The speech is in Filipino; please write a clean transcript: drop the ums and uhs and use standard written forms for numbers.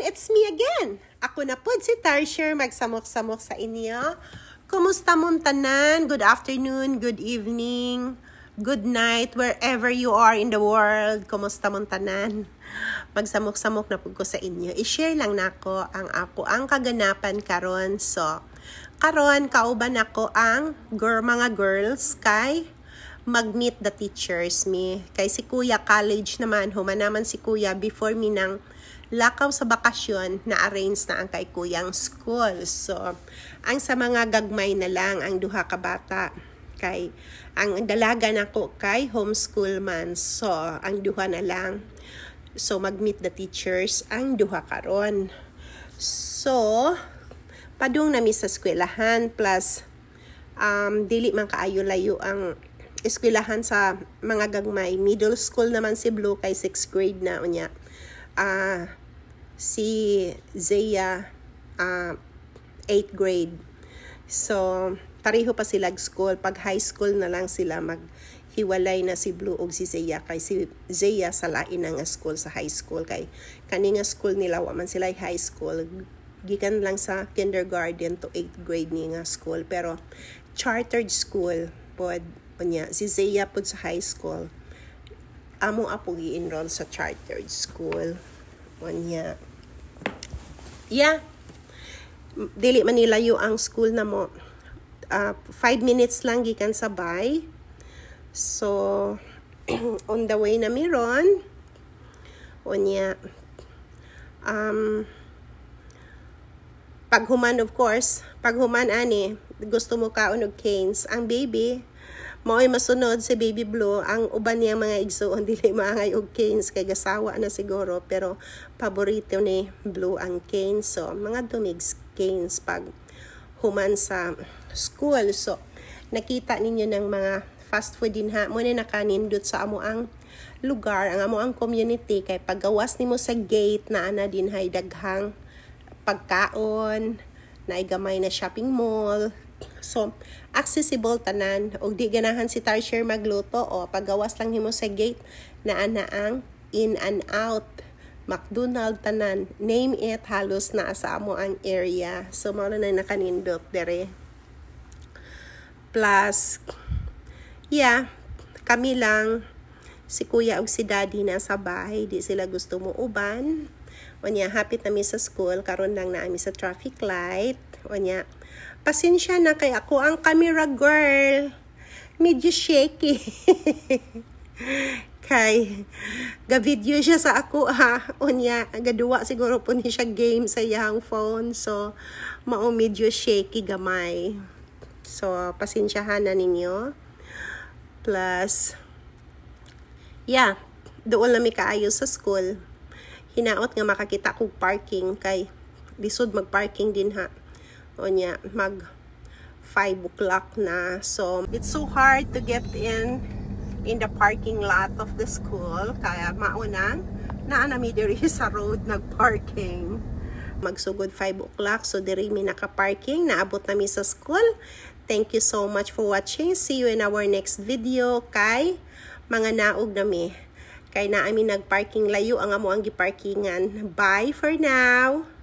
It's me again. Ako na po si Tarsher magsamok-samok sa inyo. Kumusta mong tanan? Good afternoon, good evening, good night, wherever you are in the world. Kumusta mong tanan? Magsamok-samok na po ko sa inyo. I-share lang nako ang kaganapan karon. So, karon kauban ako ang mga girls kay mag-meet the teachers me. Kay si Kuya college naman, humanaman si Kuya before mi nang lakaw sa bakasyon na arrange na ang kay Kuyang school. So, ang sa mga gagmay na lang ang duha ka bata. Kay ang dalaga nako kay homeschool man. So, ang duha na lang. So, mag-meet the teachers ang duha karon. So, padung nami sa eskwelahan plus dili man kaayo-layo ang eskwelahan sa mga gagmay. Middle school naman si Blue kay 6th grade na unya. Si Zaya 8th grade. So, pareho pa sila school. Pag high school na lang sila maghiwalay na si Blue o si Zaya. Kay si Zaya sa lain ng school sa high school. Kay kaning school nila, waman sila high school. Gikan lang sa kindergarten to 8th grade ni nga school. Pero chartered school pod unya. Si Zaya pod sa high school. Amo apo gi-enroll sa chartered school. Unya. Yeah. Dili man nilayo ang school na mo. 5 minutes lang gikan sabay. So, on the way na miron. Unya. Paghuman of course, paghuman ani, gusto mo kaon og canes. Ang baby, mao'y masunod si Baby Blue. Ang uban niya mga igsoon dili maangay og canes kay gasawa na siguro, pero paborito ni Blue ang canes. So mga dumigs canes pag human sa school. So nakita ninyo ng mga fast food din ha. Muna nakanindot sa amo ang lugar, ang amo ang community kay paggawas nimo sa gate na ana din hay daghang pagkaon, na gamay na shopping mall. So, accessible tanan. O di ganahan si Tarsher magluto o paggawas lang himo sa gate na ana ang in and out. McDonald tanan. Name it, halos na sa amo ang area. So, mao na nakanindot dere. Plus, yeah, kami lang, si Kuya ug si Daddy na sa bahay. Di sila gusto mo uban. Onya, hapit nami sa school. Karon lang na ami sa traffic light. Onya, pasensya na kay ako ang camera girl. Medyo shaky. Kay ga-video siya sa ako ha. Onya, gaduwa siguro po ni siya game sa iyang phone. So, mao medyo shaky gamay. So, pasensyahan na ninyo. Plus, yeah, doon lang mi kaayo sa school. Hinaot nga makakita kong parking kay lisod mag-parking din ha. Onya, mag 5 o'clock na. So, it's so hard to get in the parking lot of the school. Kaya maunang naanami diri sa road nag-parking. Magsugod 5 o'clock. So, diri mi naka-parking. Naabot nami sa school. Thank you so much for watching. See you in our next video. Kay mga naog nami. Kay naami nag-parking layo ang amo ang giparkingan. Bye for now!